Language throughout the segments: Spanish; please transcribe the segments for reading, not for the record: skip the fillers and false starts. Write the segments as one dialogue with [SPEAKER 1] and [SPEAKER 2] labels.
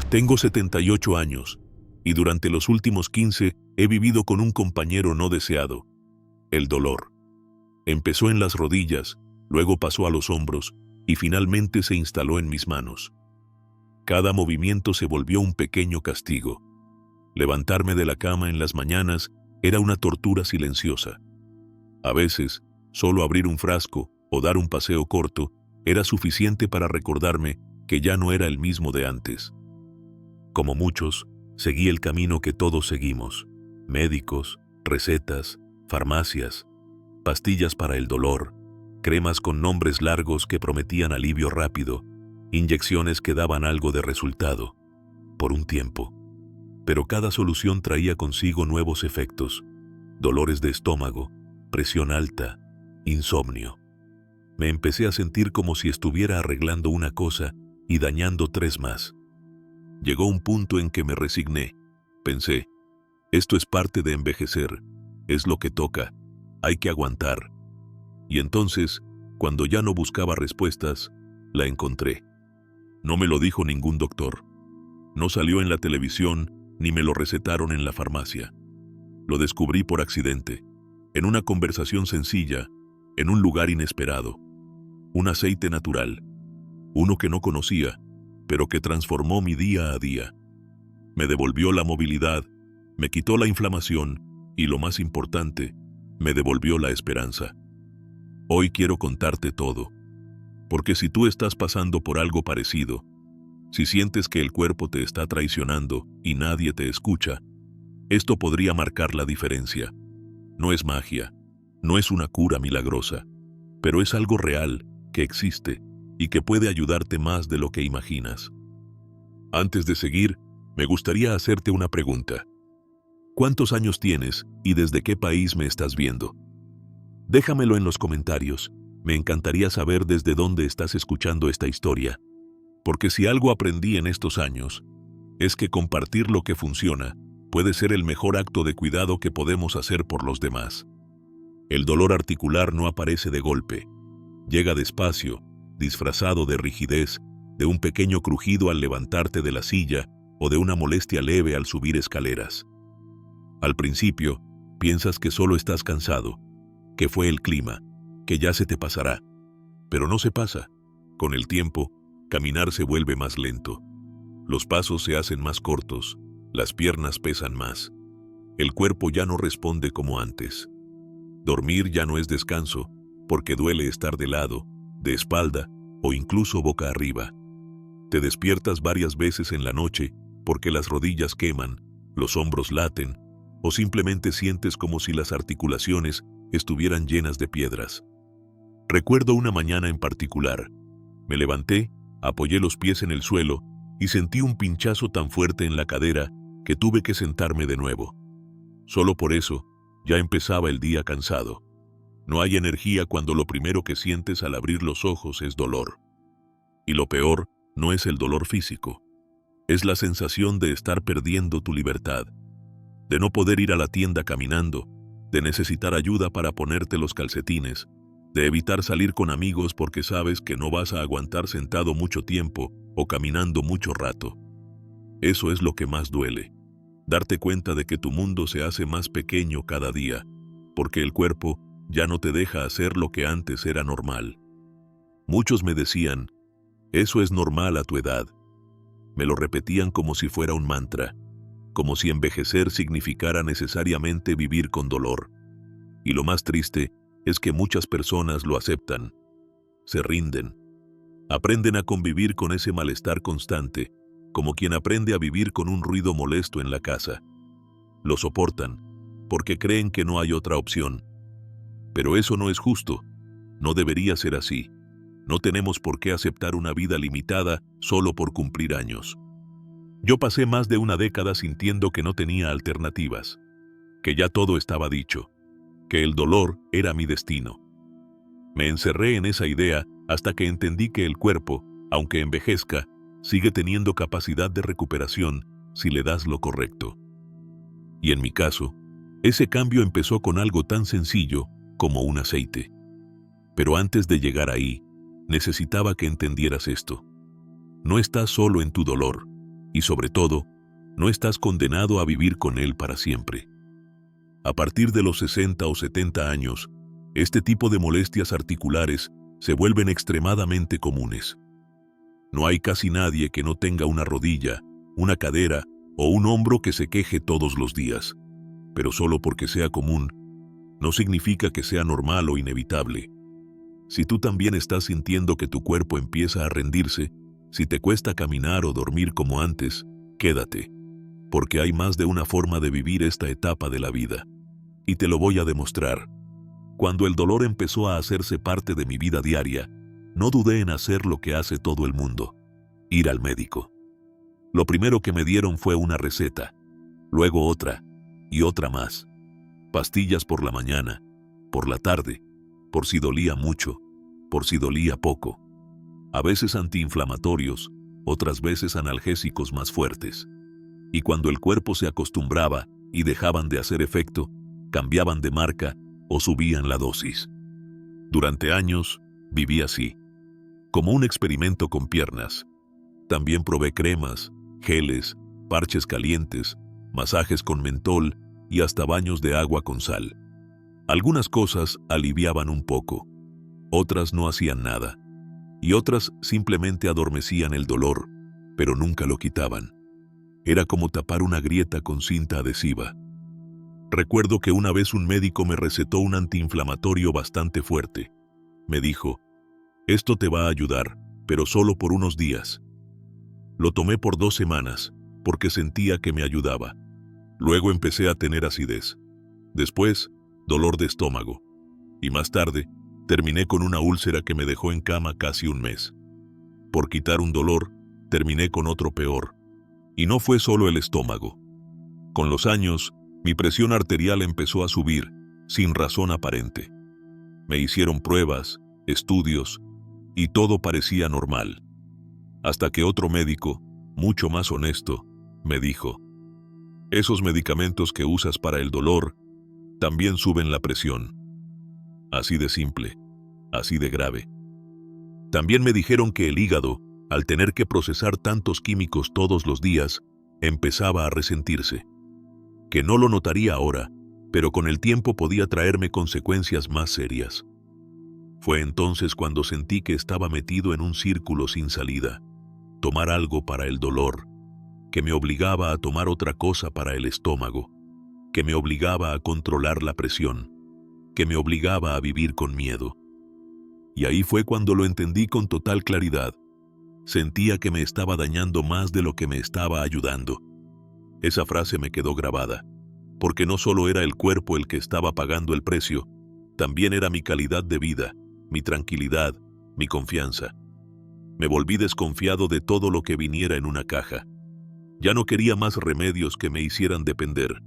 [SPEAKER 1] Tengo 78 años y durante los últimos 15 he vivido con un compañero no deseado, el dolor. Empezó en las rodillas, luego pasó a los hombros y finalmente se instaló en mis manos. Cada movimiento se volvió un pequeño castigo. Levantarme de la cama en las mañanas era una tortura silenciosa. A veces, solo abrir un frasco o dar un paseo corto era suficiente para recordarme que ya no era el mismo de antes. Como muchos, seguí el camino que todos seguimos: médicos, recetas, farmacias, pastillas para el dolor, cremas con nombres largos que prometían alivio rápido, inyecciones que daban algo de resultado, por un tiempo. Pero cada solución traía consigo nuevos efectos: dolores de estómago, presión alta, insomnio. Me empecé a sentir como si estuviera arreglando una cosa y dañando 3 más. Llegó un punto en que me resigné. Pensé, esto es parte de envejecer, es lo que toca, hay que aguantar. Y entonces, cuando ya no buscaba respuestas, la encontré. No me lo dijo ningún doctor. No salió en la televisión, ni me lo recetaron en la farmacia. Lo descubrí por accidente, en una conversación sencilla, en un lugar inesperado. Un aceite natural, uno que no conocía, pero que transformó mi día a día. Me devolvió la movilidad, me quitó la inflamación y, lo más importante, me devolvió la esperanza. Hoy quiero contarte todo, porque si tú estás pasando por algo parecido, si sientes que el cuerpo te está traicionando y nadie te escucha, esto podría marcar la diferencia. No es magia, no es una cura milagrosa, pero es algo real, que existe y que puede ayudarte más de lo que imaginas. Antes de seguir, me gustaría hacerte una pregunta. ¿Cuántos años tienes y desde qué país me estás viendo? Déjamelo en los comentarios. Me encantaría saber desde dónde estás escuchando esta historia. Porque si algo aprendí en estos años, es que compartir lo que funciona puede ser el mejor acto de cuidado que podemos hacer por los demás. El dolor articular no aparece de golpe. Llega despacio, disfrazado de rigidez, de un pequeño crujido al levantarte de la silla o de una molestia leve al subir escaleras. Al principio, piensas que solo estás cansado, que fue el clima, que ya se te pasará. Pero no se pasa. Con el tiempo, caminar se vuelve más lento. Los pasos se hacen más cortos, las piernas pesan más. El cuerpo ya no responde como antes. Dormir ya no es descanso, porque duele estar de lado, de espalda o incluso boca arriba. Te despiertas varias veces en la noche porque las rodillas queman, los hombros laten o simplemente sientes como si las articulaciones estuvieran llenas de piedras. Recuerdo una mañana en particular. Me levanté, apoyé los pies en el suelo y sentí un pinchazo tan fuerte en la cadera que tuve que sentarme de nuevo. Solo por eso, ya empezaba el día cansado. No hay energía cuando lo primero que sientes al abrir los ojos es dolor. Y lo peor no es el dolor físico. Es la sensación de estar perdiendo tu libertad, de no poder ir a la tienda caminando, de necesitar ayuda para ponerte los calcetines, de evitar salir con amigos porque sabes que no vas a aguantar sentado mucho tiempo o caminando mucho rato. Eso es lo que más duele. Darte cuenta de que tu mundo se hace más pequeño cada día, porque el cuerpo ya no te deja hacer lo que antes era normal. Muchos me decían, eso es normal a tu edad. Me lo repetían como si fuera un mantra, como si envejecer significara necesariamente vivir con dolor. Y lo más triste es que muchas personas lo aceptan, se rinden, aprenden a convivir con ese malestar constante, como quien aprende a vivir con un ruido molesto en la casa. Lo soportan, porque creen que no hay otra opción. Pero eso no es justo, no debería ser así. No tenemos por qué aceptar una vida limitada solo por cumplir años. Yo pasé más de una década sintiendo que no tenía alternativas, que ya todo estaba dicho, que el dolor era mi destino. Me encerré en esa idea hasta que entendí que el cuerpo, aunque envejezca, sigue teniendo capacidad de recuperación si le das lo correcto. Y en mi caso, ese cambio empezó con algo tan sencillo como un aceite. Pero antes de llegar ahí, necesitaba que entendieras esto. No estás solo en tu dolor, Y sobre todo, no estás condenado a vivir con él para siempre. A partir de los 60 o 70 años, este tipo de molestias articulares se vuelven extremadamente comunes. No hay casi nadie que no tenga una rodilla, una cadera o un hombro que se queje todos los días. Pero solo porque sea común, no significa que sea normal o inevitable. Si tú también estás sintiendo que tu cuerpo empieza a rendirse, si te cuesta caminar o dormir como antes, quédate, porque hay más de una forma de vivir esta etapa de la vida. Y te lo voy a demostrar. Cuando el dolor empezó a hacerse parte de mi vida diaria, no dudé en hacer lo que hace todo el mundo: ir al médico. Lo primero que me dieron fue una receta, luego otra y otra más. Pastillas por la mañana, por la tarde, por si dolía mucho, por si dolía poco. A veces antiinflamatorios, otras veces analgésicos más fuertes. Y cuando el cuerpo se acostumbraba y dejaban de hacer efecto, cambiaban de marca o subían la dosis. Durante años, viví así, como un experimento con piernas. También probé cremas, geles, parches calientes, masajes con mentol y hasta baños de agua con sal. Algunas cosas aliviaban un poco, otras no hacían nada, y otras simplemente adormecían el dolor, pero nunca lo quitaban. Era como tapar una grieta con cinta adhesiva. Recuerdo que una vez un médico me recetó un antiinflamatorio bastante fuerte. Me dijo: esto te va a ayudar, pero solo por unos días. Lo tomé por 2 semanas, porque sentía que me ayudaba. Luego empecé a tener acidez. Después, dolor de estómago. Y más tarde, terminé con una úlcera que me dejó en cama casi un mes. Por quitar un dolor, terminé con otro peor. Y no fue solo el estómago. Con los años, mi presión arterial empezó a subir, sin razón aparente. Me hicieron pruebas, estudios, y todo parecía normal. Hasta que otro médico, mucho más honesto, me dijo: esos medicamentos que usas para el dolor también suben la presión. Así de simple, así de grave. También me dijeron que el hígado, al tener que procesar tantos químicos todos los días, empezaba a resentirse. Que no lo notaría ahora, pero con el tiempo podía traerme consecuencias más serias. Fue entonces cuando sentí que estaba metido en un círculo sin salida. Tomar algo para el dolor, que me obligaba a tomar otra cosa para el estómago, que me obligaba a controlar la presión, que me obligaba a vivir con miedo. Y ahí fue cuando lo entendí con total claridad. Sentía que me estaba dañando más de lo que me estaba ayudando. Esa frase me quedó grabada, porque no solo era el cuerpo el que estaba pagando el precio, también era mi calidad de vida, mi tranquilidad, mi confianza. Me volví desconfiado de todo lo que viniera en una caja. Ya no quería más remedios que me hicieran depender.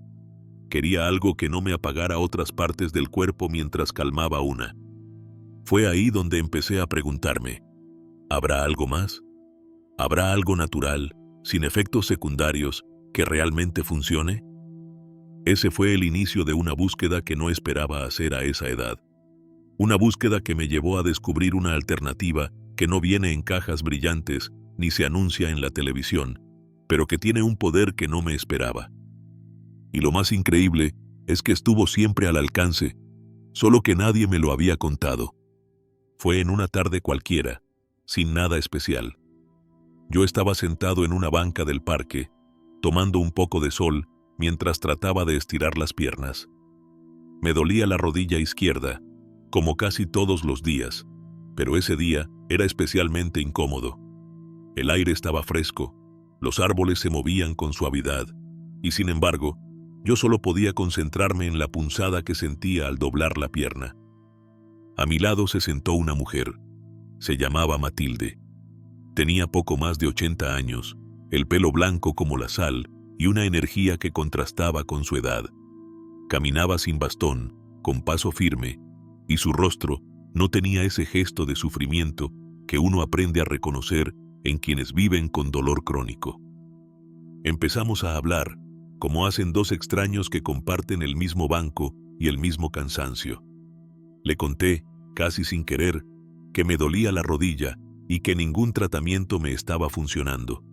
[SPEAKER 1] Quería algo que no me apagara otras partes del cuerpo mientras calmaba una. Fue ahí donde empecé a preguntarme: ¿habrá algo más? ¿Habrá algo natural, sin efectos secundarios, que realmente funcione? Ese fue el inicio de una búsqueda que no esperaba hacer a esa edad. Una búsqueda que me llevó a descubrir una alternativa que no viene en cajas brillantes ni se anuncia en la televisión, pero que tiene un poder que no me esperaba. Y lo más increíble es que estuvo siempre al alcance, solo que nadie me lo había contado. Fue en una tarde cualquiera, sin nada especial. Yo estaba sentado en una banca del parque, tomando un poco de sol mientras trataba de estirar las piernas. Me dolía la rodilla izquierda, como casi todos los días, pero ese día era especialmente incómodo. El aire estaba fresco, los árboles se movían con suavidad, y sin embargo, yo solo podía concentrarme en la punzada que sentía al doblar la pierna. A mi lado se sentó una mujer. Se llamaba Matilde. Tenía poco más de 80 años, el pelo blanco como la sal y una energía que contrastaba con su edad. Caminaba sin bastón, con paso firme, y su rostro no tenía ese gesto de sufrimiento que uno aprende a reconocer en quienes viven con dolor crónico. Empezamos a hablar, como hacen dos extraños que comparten el mismo banco y el mismo cansancio. Le conté, casi sin querer, que me dolía la rodilla y que ningún tratamiento me estaba funcionando.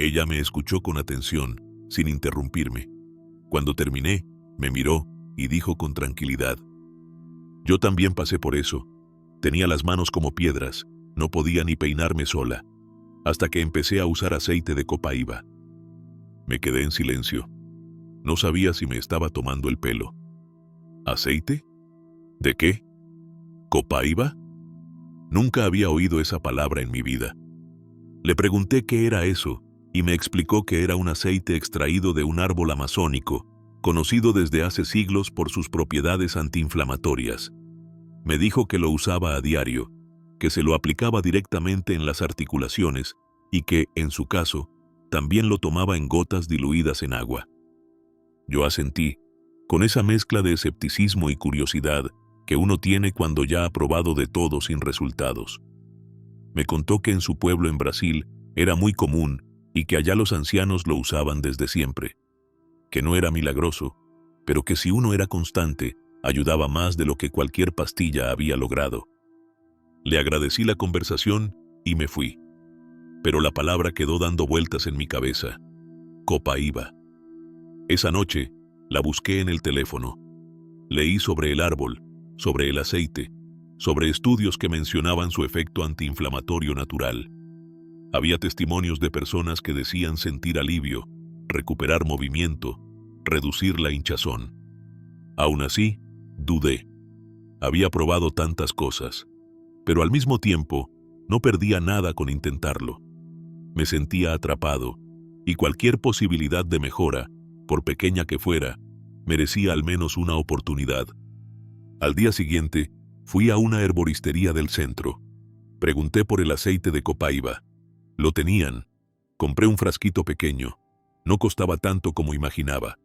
[SPEAKER 1] Ella me escuchó con atención, sin interrumpirme. Cuando terminé, me miró y dijo con tranquilidad: «Yo también pasé por eso. Tenía las manos como piedras, no podía ni peinarme sola, hasta que empecé a usar aceite de copaiba». Me quedé en silencio. No sabía si me estaba tomando el pelo. ¿Aceite? ¿De qué? ¿Copaiba? Nunca había oído esa palabra en mi vida. Le pregunté qué era eso, y me explicó que era un aceite extraído de un árbol amazónico, conocido desde hace siglos por sus propiedades antiinflamatorias. Me dijo que lo usaba a diario, que se lo aplicaba directamente en las articulaciones y que, en su caso, también lo tomaba en gotas diluidas en agua. Yo asentí, con esa mezcla de escepticismo y curiosidad que uno tiene cuando ya ha probado de todo sin resultados. Me contó que en su pueblo en Brasil era muy común y que allá los ancianos lo usaban desde siempre, que no era milagroso, pero que si uno era constante, ayudaba más de lo que cualquier pastilla había logrado. Le agradecí la conversación y me fui. Pero la palabra quedó dando vueltas en mi cabeza: copaiba. Esa noche la busqué en el teléfono. Leí sobre el árbol, sobre el aceite, sobre estudios que mencionaban su efecto antiinflamatorio natural. Había testimonios de personas que decían sentir alivio, recuperar movimiento, reducir la hinchazón. Aún así, dudé. Había probado tantas cosas, pero al mismo tiempo no perdía nada con intentarlo. Me sentía atrapado, y cualquier posibilidad de mejora, por pequeña que fuera, merecía al menos una oportunidad. Al día siguiente, fui a una herboristería del centro. Pregunté por el aceite de copaiba. Lo tenían. Compré un frasquito pequeño. No costaba tanto como imaginaba.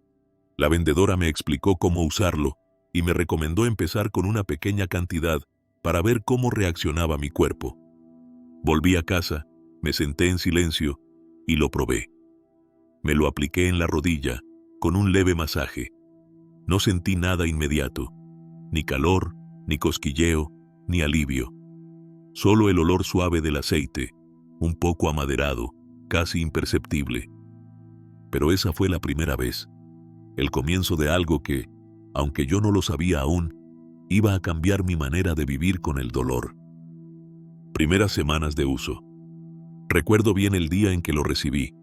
[SPEAKER 1] La vendedora me explicó cómo usarlo y me recomendó empezar con una pequeña cantidad para ver cómo reaccionaba mi cuerpo. Volví a casa, me senté en silencio y lo probé. Me lo apliqué en la rodilla, con un leve masaje. No sentí nada inmediato, ni calor, ni cosquilleo, ni alivio. Solo el olor suave del aceite, un poco amaderado, casi imperceptible. Pero esa fue la primera vez, el comienzo de algo que, aunque yo no lo sabía aún, iba a cambiar mi manera de vivir con el dolor. Primeras semanas de uso. Recuerdo bien el día en que lo recibí.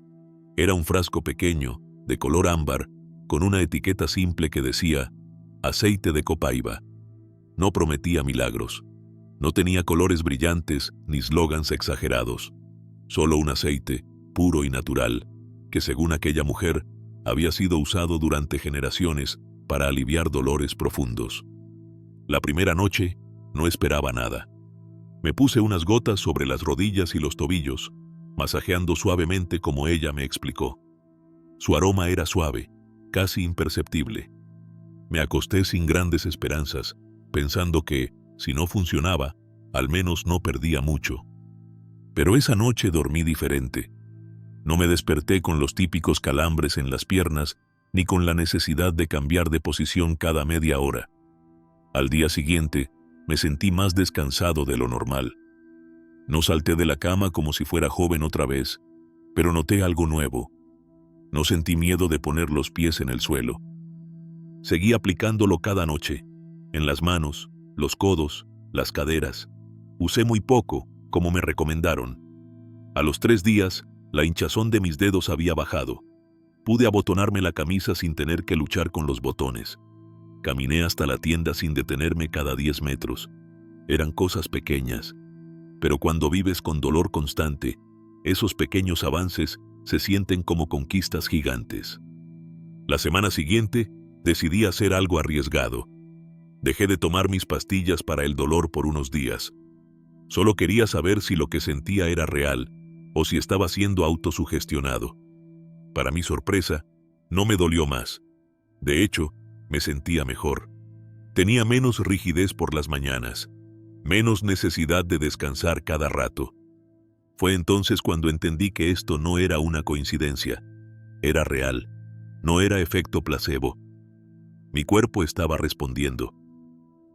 [SPEAKER 1] Era un frasco pequeño, de color ámbar, con una etiqueta simple que decía aceite de copaiba. No prometía milagros. No tenía colores brillantes ni slogans exagerados. Solo un aceite, puro y natural, que según aquella mujer, había sido usado durante generaciones para aliviar dolores profundos. La primera noche, no esperaba nada. Me puse unas gotas sobre las rodillas y los tobillos, masajeando suavemente como ella me explicó. Su aroma era suave, casi imperceptible. Me acosté sin grandes esperanzas, pensando que, si no funcionaba, al menos no perdía mucho. Pero esa noche dormí diferente. No me desperté con los típicos calambres en las piernas, ni con la necesidad de cambiar de posición cada media hora. Al día siguiente, me sentí más descansado de lo normal. No salté de la cama como si fuera joven otra vez, pero noté algo nuevo. No sentí miedo de poner los pies en el suelo. Seguí aplicándolo cada noche, en las manos, los codos, las caderas. Usé muy poco, como me recomendaron. A los 3 días, la hinchazón de mis dedos había bajado. Pude abotonarme la camisa sin tener que luchar con los botones. Caminé hasta la tienda sin detenerme cada 10 metros. Eran cosas pequeñas, pero cuando vives con dolor constante, esos pequeños avances se sienten como conquistas gigantes. La semana siguiente, decidí hacer algo arriesgado. Dejé de tomar mis pastillas para el dolor por unos días. Solo quería saber si lo que sentía era real o si estaba siendo autosugestionado. Para mi sorpresa, no me dolió más. De hecho, me sentía mejor. Tenía menos rigidez por las mañanas, menos necesidad de descansar cada rato. Fue entonces cuando entendí que esto no era una coincidencia, era real, no era efecto placebo. Mi cuerpo estaba respondiendo.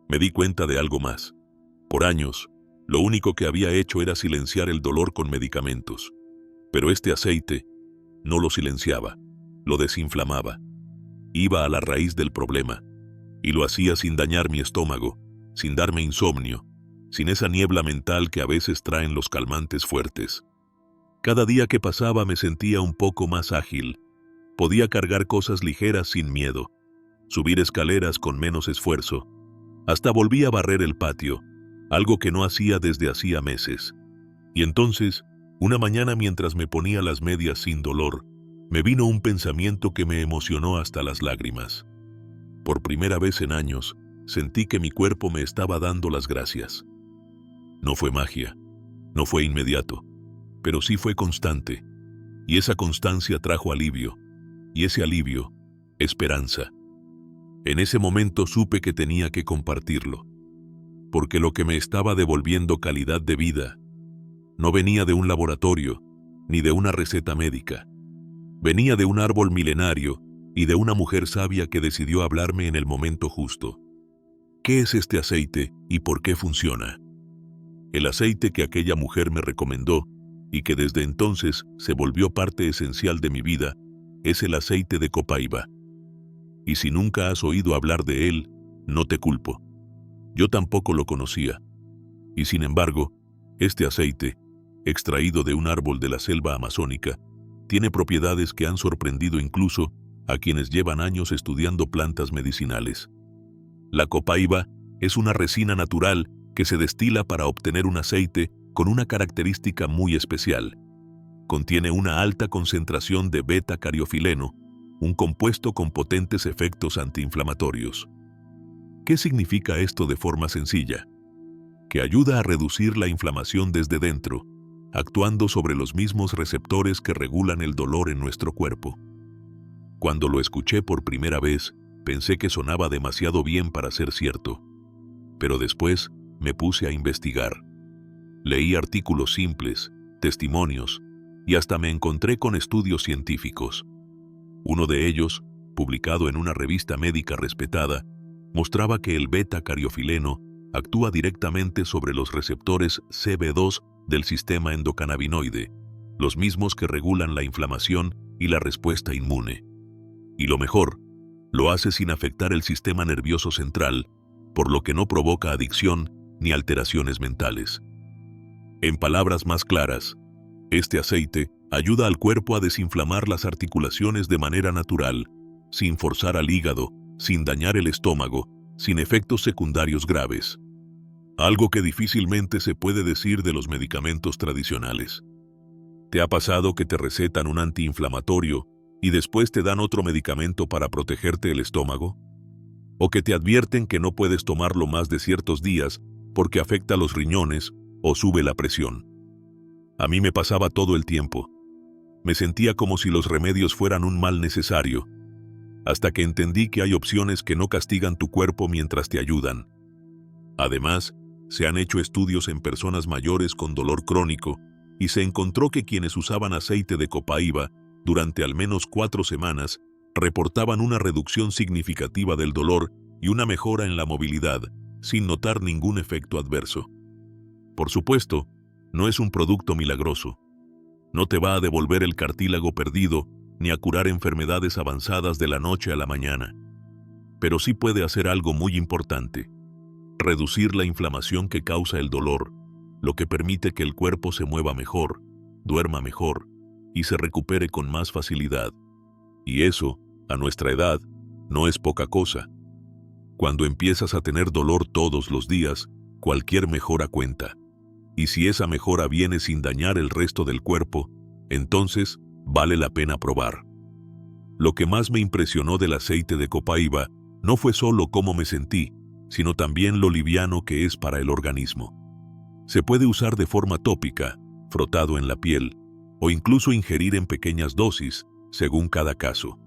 [SPEAKER 1] Me di cuenta de algo más. Por años, lo único que había hecho era silenciar el dolor con medicamentos. Pero este aceite, No lo silenciaba, lo desinflamaba. Iba a la raíz del problema, y lo hacía sin dañar mi estómago, sin darme insomnio, sin esa niebla mental que a veces traen los calmantes fuertes. Cada día que pasaba me sentía un poco más ágil. Podía cargar cosas ligeras sin miedo, subir escaleras con menos esfuerzo. Hasta volví a barrer el patio, algo que no hacía desde hacía meses. Y entonces, una mañana mientras me ponía las medias sin dolor, me vino un pensamiento que me emocionó hasta las lágrimas. Por primera vez en años, sentí que mi cuerpo me estaba dando las gracias. No fue magia, no fue inmediato, pero sí fue constante. Y esa constancia trajo alivio, y ese alivio, esperanza. En ese momento supe que tenía que compartirlo, porque lo que me estaba devolviendo calidad de vida no venía de un laboratorio, ni de una receta médica. Venía de un árbol milenario y de una mujer sabia que decidió hablarme en el momento justo. ¿Qué es este aceite y por qué funciona? El aceite que aquella mujer me recomendó y que desde entonces se volvió parte esencial de mi vida es el aceite de copaiba. Y si nunca has oído hablar de él, no te culpo. Yo tampoco lo conocía. Y sin embargo, este aceite, extraído de un árbol de la selva amazónica, tiene propiedades que han sorprendido incluso a quienes llevan años estudiando plantas medicinales. La copaiba es una resina natural que se destila para obtener un aceite con una característica muy especial. Contiene una alta concentración de beta-cariofileno, un compuesto con potentes efectos antiinflamatorios. ¿Qué significa esto de forma sencilla? Que ayuda a reducir la inflamación desde dentro, actuando sobre los mismos receptores que regulan el dolor en nuestro cuerpo. Cuando lo escuché por primera vez, pensé que sonaba demasiado bien para ser cierto. Pero después me puse a investigar. Leí artículos simples, testimonios, y hasta me encontré con estudios científicos. Uno de ellos, publicado en una revista médica respetada, mostraba que el beta-cariofileno actúa directamente sobre los receptores CB2 del sistema endocannabinoide, los mismos que regulan la inflamación y la respuesta inmune. Y lo mejor, lo hace sin afectar el sistema nervioso central, por lo que no provoca adicción ni alteraciones mentales. En palabras más claras, este aceite ayuda al cuerpo a desinflamar las articulaciones de manera natural, sin forzar al hígado, sin dañar el estómago, sin efectos secundarios graves. Algo que difícilmente se puede decir de los medicamentos tradicionales. ¿Te ha pasado que te recetan un antiinflamatorio y después te dan otro medicamento para protegerte el estómago? ¿O que te advierten que no puedes tomarlo más de ciertos días porque afecta los riñones o sube la presión? A mí me pasaba todo el tiempo. Me sentía como si los remedios fueran un mal necesario, hasta que entendí que hay opciones que no castigan tu cuerpo mientras te ayudan. Además, se han hecho estudios en personas mayores con dolor crónico y se encontró que quienes usaban aceite de copaiba durante al menos 4 semanas reportaban una reducción significativa del dolor y una mejora en la movilidad, sin notar ningún efecto adverso. Por supuesto, no es un producto milagroso. No te va a devolver el cartílago perdido ni a curar enfermedades avanzadas de la noche a la mañana. Pero sí puede hacer algo muy importante: reducir la inflamación que causa el dolor, lo que permite que el cuerpo se mueva mejor, duerma mejor y se recupere con más facilidad. Y eso, a nuestra edad, no es poca cosa. Cuando empiezas a tener dolor todos los días, cualquier mejora cuenta. Y si esa mejora viene sin dañar el resto del cuerpo, entonces vale la pena probar. Lo que más me impresionó del aceite de copaiba no fue solo cómo me sentí, sino también lo liviano que es para el organismo. Se puede usar de forma tópica, frotado en la piel, o incluso ingerir en pequeñas dosis, según cada caso.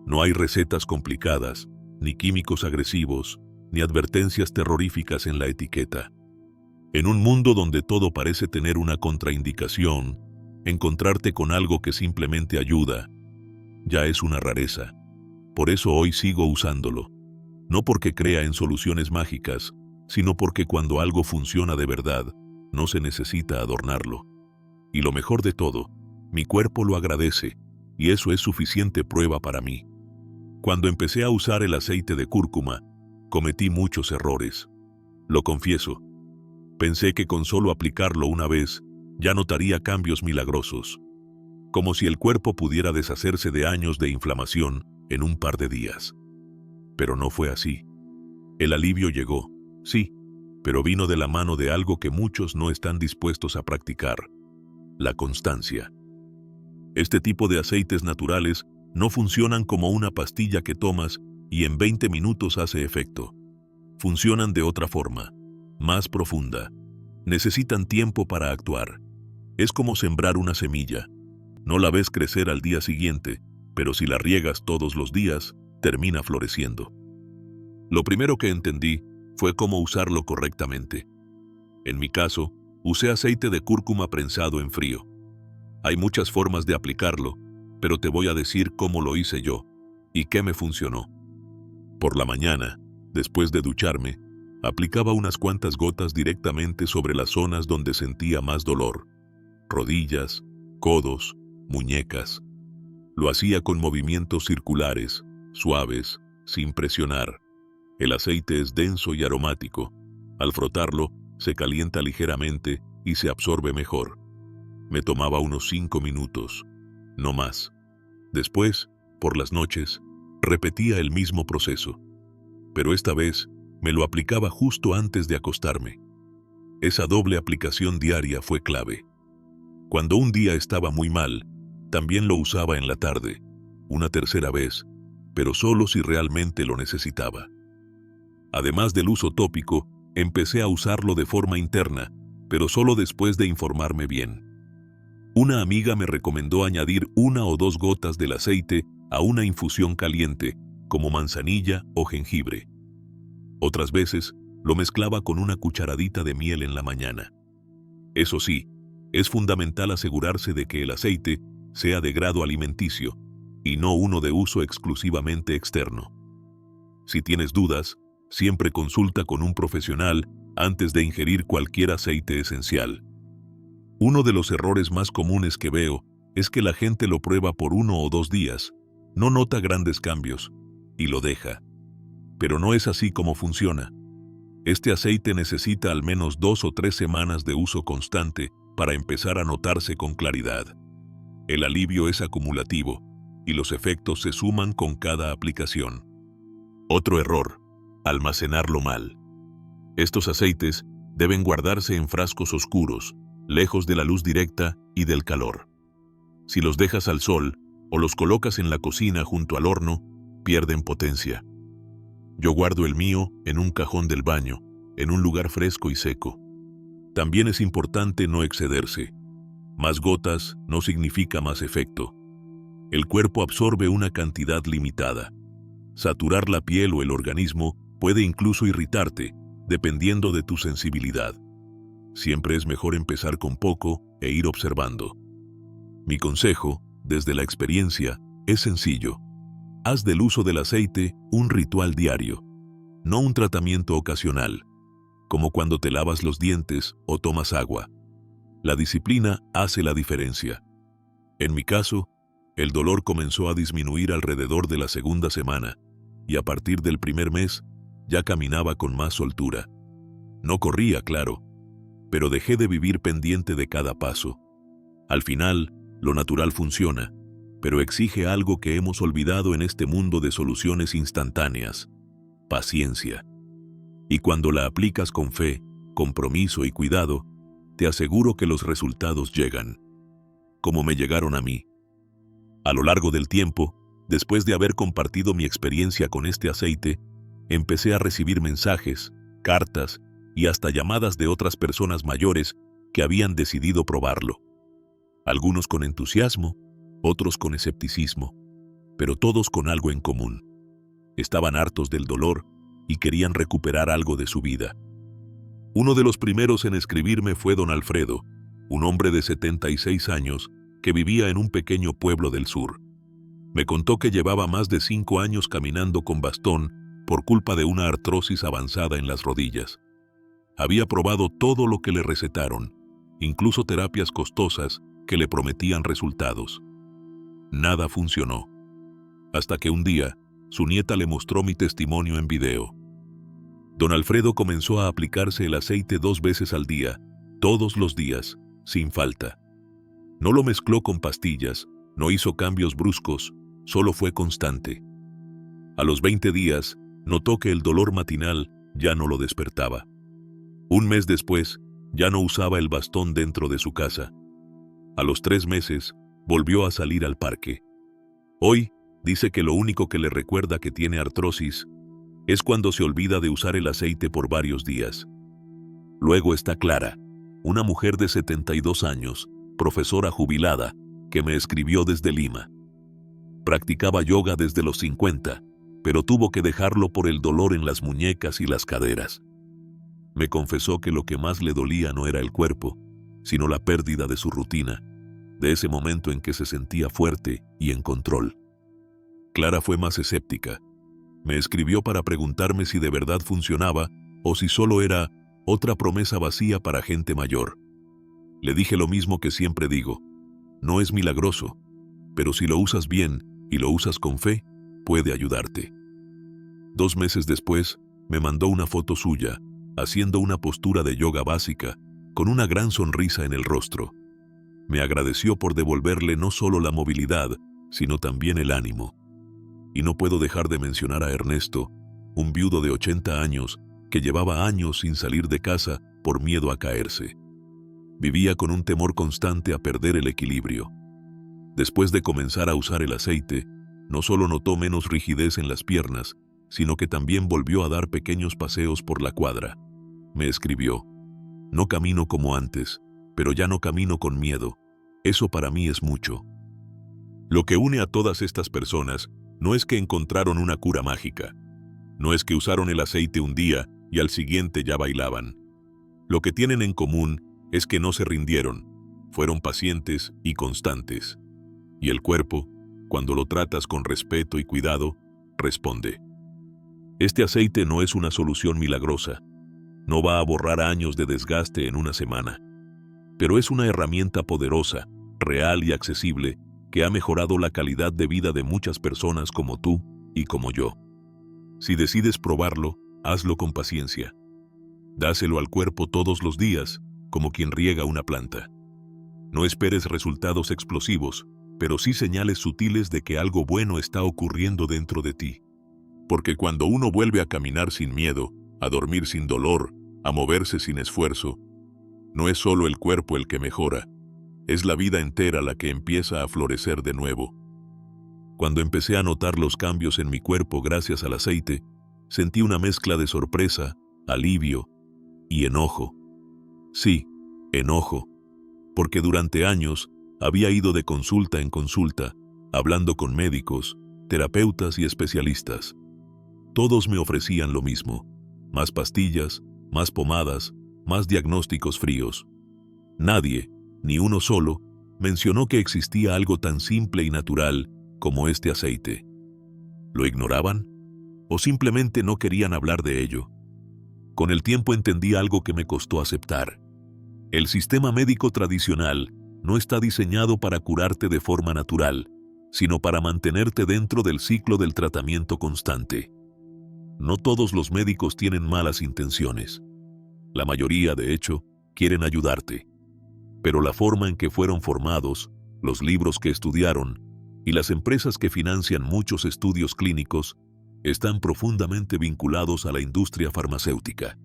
[SPEAKER 1] No hay recetas complicadas, ni químicos agresivos, ni advertencias terroríficas en la etiqueta. En un mundo donde todo parece tener una contraindicación, encontrarte con algo que simplemente ayuda ya es una rareza. Por eso hoy sigo usándolo. No porque crea en soluciones mágicas, sino porque cuando algo funciona de verdad, no se necesita adornarlo. Y lo mejor de todo, mi cuerpo lo agradece, y eso es suficiente prueba para mí. Cuando empecé a usar el aceite de cúrcuma, cometí muchos errores. Lo confieso. Pensé que con solo aplicarlo una vez, ya notaría cambios milagrosos, como si el cuerpo pudiera deshacerse de años de inflamación en un par de días. Pero no fue así. El alivio llegó, sí, pero vino de la mano de algo que muchos no están dispuestos a practicar: la constancia. Este tipo de aceites naturales no funcionan como una pastilla que tomas y en 20 minutos hace efecto. Funcionan de otra forma, más profunda. Necesitan tiempo para actuar. Es como sembrar una semilla. No la ves crecer al día siguiente, pero si la riegas todos los días, termina floreciendo. Lo primero que entendí fue cómo usarlo correctamente. En mi caso, usé aceite de cúrcuma prensado en frío. Hay muchas formas de aplicarlo, pero te voy a decir cómo lo hice yo y qué me funcionó. Por la mañana, después de ducharme, aplicaba unas cuantas gotas directamente sobre las zonas donde sentía más dolor: rodillas, codos, muñecas. Lo hacía con movimientos circulares, suaves, sin presionar. El aceite es denso y aromático. Al frotarlo, se calienta ligeramente y se absorbe mejor. Me tomaba unos 5 minutos, no más. Después, por las noches, repetía el mismo proceso. Pero esta vez, me lo aplicaba justo antes de acostarme. Esa doble aplicación diaria fue clave. Cuando un día estaba muy mal, también lo usaba en la tarde, una tercera vez, pero solo si realmente lo necesitaba. Además del uso tópico, empecé a usarlo de forma interna, pero solo después de informarme bien. Una amiga me recomendó añadir 1 o 2 gotas del aceite a una infusión caliente, como manzanilla o jengibre. Otras veces, lo mezclaba con una cucharadita de miel en la mañana. Eso sí, es fundamental asegurarse de que el aceite sea de grado alimenticio y no uno de uso exclusivamente externo. Si tienes dudas, siempre consulta con un profesional antes de ingerir cualquier aceite esencial. Uno de los errores más comunes que veo es que la gente lo prueba por 1 o 2 días, no nota grandes cambios y lo deja. Pero no es así como funciona. Este aceite necesita al menos 2 o 3 semanas de uso constante para empezar a notarse con claridad. El alivio es acumulativo y los efectos se suman con cada aplicación. Otro error: almacenarlo mal. Estos aceites deben guardarse en frascos oscuros, lejos de la luz directa y del calor. Si los dejas al sol o los colocas en la cocina junto al horno, pierden potencia. Yo guardo el mío en un cajón del baño, en un lugar fresco y seco. También es importante no excederse. Más gotas no significa más efecto. El cuerpo absorbe una cantidad limitada. Saturar la piel o el organismo puede incluso irritarte, dependiendo de tu sensibilidad. Siempre es mejor empezar con poco e ir observando. Mi consejo, desde la experiencia, es sencillo. Haz del uso del aceite un ritual diario, no un tratamiento ocasional, como cuando te lavas los dientes o tomas agua. La disciplina hace la diferencia. En mi caso, el dolor comenzó a disminuir alrededor de la segunda semana, y a partir del primer mes, ya caminaba con más soltura. No corría, claro, pero dejé de vivir pendiente de cada paso. Al final, lo natural funciona, pero exige algo que hemos olvidado en este mundo de soluciones instantáneas: paciencia. Y cuando la aplicas con fe, compromiso y cuidado, te aseguro que los resultados llegan, como me llegaron a mí. A lo largo del tiempo, después de haber compartido mi experiencia con este aceite, empecé a recibir mensajes, cartas y hasta llamadas de otras personas mayores que habían decidido probarlo. Algunos con entusiasmo, otros con escepticismo, pero todos con algo en común. Estaban hartos del dolor y querían recuperar algo de su vida. Uno de los primeros en escribirme fue don Alfredo, un hombre de 76 años que vivía en un pequeño pueblo del sur. Me contó que llevaba más de 5 años caminando con bastón por culpa de una artrosis avanzada en las rodillas. Había probado todo lo que le recetaron, incluso terapias costosas que le prometían resultados. Nada funcionó. Hasta que un día, su nieta le mostró mi testimonio en video. Don Alfredo comenzó a aplicarse el aceite 2 veces al día, todos los días, sin falta. No lo mezcló con pastillas, no hizo cambios bruscos, solo fue constante. A los 20 días, notó que el dolor matinal ya no lo despertaba. Un mes después, ya no usaba el bastón dentro de su casa. A los 3 meses, volvió a salir al parque. Hoy, dice que lo único que le recuerda que tiene artrosis es cuando se olvida de usar el aceite por varios días. Luego está Clara, una mujer de 72 años, profesora jubilada, que me escribió desde Lima. Practicaba yoga desde los 50, pero tuvo que dejarlo por el dolor en las muñecas y las caderas. Me confesó que lo que más le dolía no era el cuerpo, sino la pérdida de su rutina, de ese momento en que se sentía fuerte y en control. Clara fue más escéptica. Me escribió para preguntarme si de verdad funcionaba o si solo era otra promesa vacía para gente mayor. Le dije lo mismo que siempre digo: no es milagroso, pero si lo usas bien y lo usas con fe, puede ayudarte. 2 meses después, me mandó una foto suya, haciendo una postura de yoga básica, con una gran sonrisa en el rostro. Me agradeció por devolverle no solo la movilidad, sino también el ánimo. Y no puedo dejar de mencionar a Ernesto, un viudo de 80 años que llevaba años sin salir de casa por miedo a caerse. Vivía con un temor constante a perder el equilibrio. Después de comenzar a usar el aceite, no solo notó menos rigidez en las piernas, sino que también volvió a dar pequeños paseos por la cuadra. Me escribió: no camino como antes, pero ya no camino con miedo. Eso para mí es mucho. Lo que une a todas estas personas no es que encontraron una cura mágica. No es que usaron el aceite un día y al siguiente ya bailaban. Lo que tienen en común es que no se rindieron, fueron pacientes y constantes. Y el cuerpo, cuando lo tratas con respeto y cuidado, responde. Este aceite no es una solución milagrosa. No va a borrar años de desgaste en una semana. Pero es una herramienta poderosa, real y accesible, que ha mejorado la calidad de vida de muchas personas como tú y como yo. Si decides probarlo, hazlo con paciencia. Dáselo al cuerpo todos los días, como quien riega una planta. No esperes resultados explosivos, pero sí señales sutiles de que algo bueno está ocurriendo dentro de ti. Porque cuando uno vuelve a caminar sin miedo, a dormir sin dolor, a moverse sin esfuerzo, no es solo el cuerpo el que mejora, es la vida entera la que empieza a florecer de nuevo. Cuando empecé a notar los cambios en mi cuerpo gracias al aceite, sentí una mezcla de sorpresa, alivio y enojo. Sí, enojo, porque durante años había ido de consulta en consulta, hablando con médicos, terapeutas y especialistas. Todos me ofrecían lo mismo: más pastillas, más pomadas, más diagnósticos fríos. Nadie, ni uno solo, mencionó que existía algo tan simple y natural como este aceite. ¿Lo ignoraban? ¿O simplemente no querían hablar de ello? Con el tiempo entendí algo que me costó aceptar. El sistema médico tradicional no está diseñado para curarte de forma natural, sino para mantenerte dentro del ciclo del tratamiento constante. No todos los médicos tienen malas intenciones. La mayoría, de hecho, quieren ayudarte. Pero la forma en que fueron formados, los libros que estudiaron y las empresas que financian muchos estudios clínicos están profundamente vinculados a la industria farmacéutica.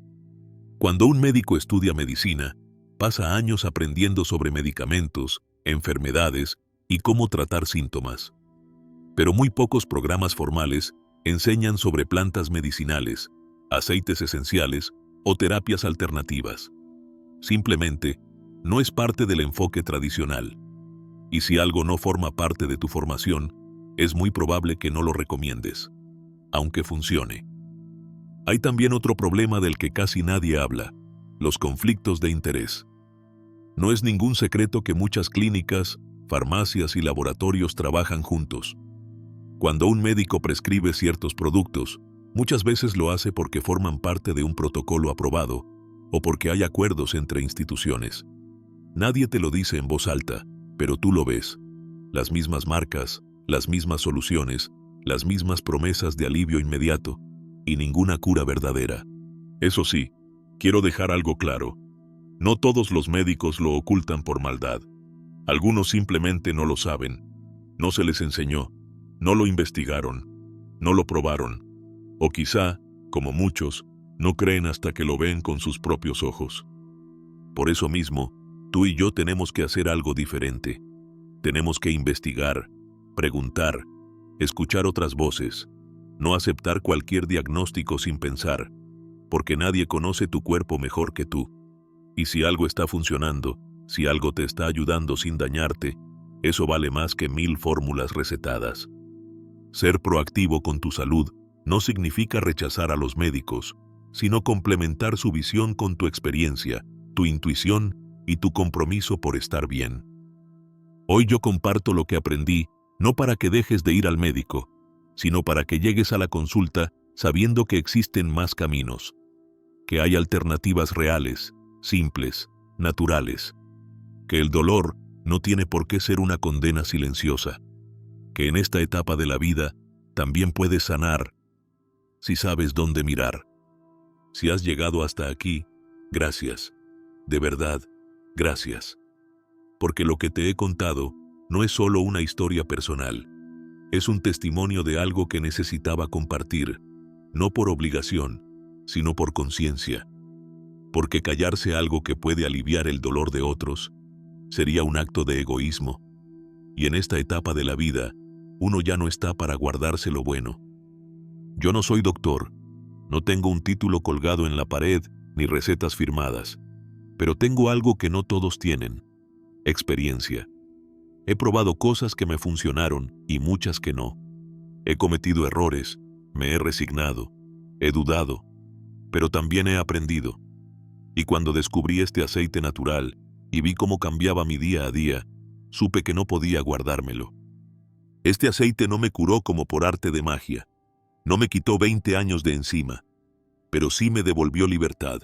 [SPEAKER 1] Cuando un médico estudia medicina, pasa años aprendiendo sobre medicamentos, enfermedades y cómo tratar síntomas. Pero muy pocos programas formales enseñan sobre plantas medicinales, aceites esenciales o terapias alternativas. Simplemente, no es parte del enfoque tradicional. Y si algo no forma parte de tu formación, es muy probable que no lo recomiendes, aunque funcione. Hay también otro problema del que casi nadie habla: los conflictos de interés. No es ningún secreto que muchas clínicas, farmacias y laboratorios trabajan juntos. Cuando un médico prescribe ciertos productos, muchas veces lo hace porque forman parte de un protocolo aprobado o porque hay acuerdos entre instituciones. Nadie te lo dice en voz alta, pero tú lo ves. las mismas marcas, las mismas soluciones, las mismas promesas de alivio inmediato y ninguna cura verdadera. Eso sí, quiero dejar algo claro. No todos los médicos lo ocultan por maldad. Algunos simplemente no lo saben, no se les enseñó, no lo investigaron, no lo probaron, o quizá, como muchos, no creen hasta que lo ven con sus propios ojos. Por eso mismo, tú y yo tenemos que hacer algo diferente. Tenemos que investigar, preguntar, escuchar otras voces, no aceptar cualquier diagnóstico sin pensar, porque nadie conoce tu cuerpo mejor que tú. Y si algo está funcionando, si algo te está ayudando sin dañarte, eso vale más que 1000 fórmulas recetadas. Ser proactivo con tu salud no significa rechazar a los médicos, sino complementar su visión con tu experiencia, tu intuición y tu compromiso por estar bien. Hoy yo comparto lo que aprendí, no para que dejes de ir al médico, sino para que llegues a la consulta sabiendo que existen más caminos, que hay alternativas reales, simples, naturales, que el dolor no tiene por qué ser una condena silenciosa, que en esta etapa de la vida también puedes sanar si sabes dónde mirar. Si has llegado hasta aquí, gracias, de verdad, gracias. Porque lo que te he contado no es solo una historia personal, es un testimonio de algo que necesitaba compartir, no por obligación, sino por conciencia. Porque callarse algo que puede aliviar el dolor de otros sería un acto de egoísmo. Y en esta etapa de la vida, uno ya no está para guardarse lo bueno. Yo no soy doctor, no tengo un título colgado en la pared ni recetas firmadas, pero tengo algo que no todos tienen: experiencia. He probado cosas que me funcionaron y muchas que no. He cometido errores, me he resignado, he dudado, pero también he aprendido. Y cuando descubrí este aceite natural y vi cómo cambiaba mi día a día, supe que no podía guardármelo. Este aceite no me curó como por arte de magia, no me quitó 20 años de encima, pero sí me devolvió libertad,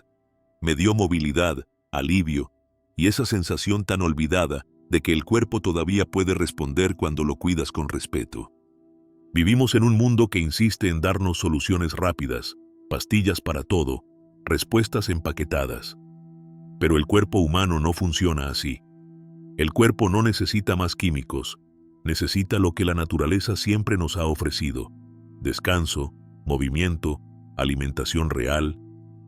[SPEAKER 1] me dio movilidad, alivio y esa sensación tan olvidada de que el cuerpo todavía puede responder cuando lo cuidas con respeto. Vivimos en un mundo que insiste en darnos soluciones rápidas, pastillas para todo, respuestas empaquetadas. Pero el cuerpo humano no funciona así. El cuerpo no necesita más químicos, necesita lo que la naturaleza siempre nos ha ofrecido: descanso, movimiento, alimentación real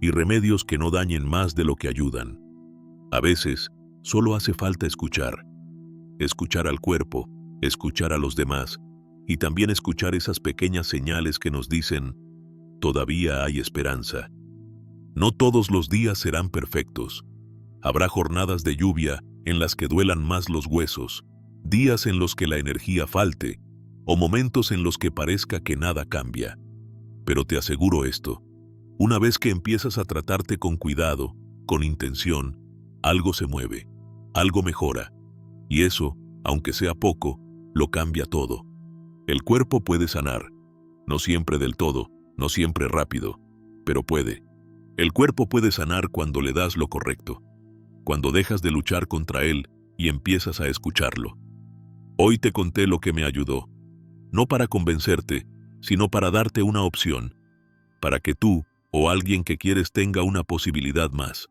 [SPEAKER 1] y remedios que no dañen más de lo que ayudan. A veces, solo hace falta escuchar. Escuchar al cuerpo, escuchar a los demás y también escuchar esas pequeñas señales que nos dicen: todavía hay esperanza. No todos los días serán perfectos. Habrá jornadas de lluvia en las que duelan más los huesos, días en los que la energía falte, o momentos en los que parezca que nada cambia. Pero te aseguro esto: una vez que empiezas a tratarte con cuidado, con intención, algo se mueve, algo mejora. Y eso, aunque sea poco, lo cambia todo. El cuerpo puede sanar, no siempre del todo, no siempre rápido, pero puede. El cuerpo puede sanar cuando le das lo correcto, cuando dejas de luchar contra él y empiezas a escucharlo. Hoy te conté lo que me ayudó, no para convencerte, sino para darte una opción, para que tú o alguien que quieres tenga una posibilidad más.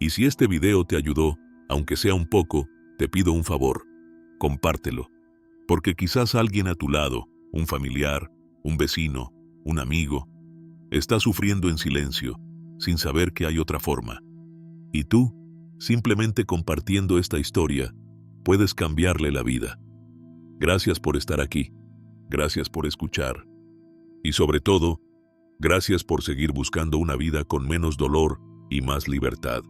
[SPEAKER 1] Y si este video te ayudó, aunque sea un poco, te pido un favor: compártelo, porque quizás alguien a tu lado, un familiar, un vecino, un amigo, está sufriendo en silencio, sin saber que hay otra forma. Y tú, simplemente compartiendo esta historia, puedes cambiarle la vida. Gracias por estar aquí, gracias por escuchar, y sobre todo, gracias por seguir buscando una vida con menos dolor y más libertad.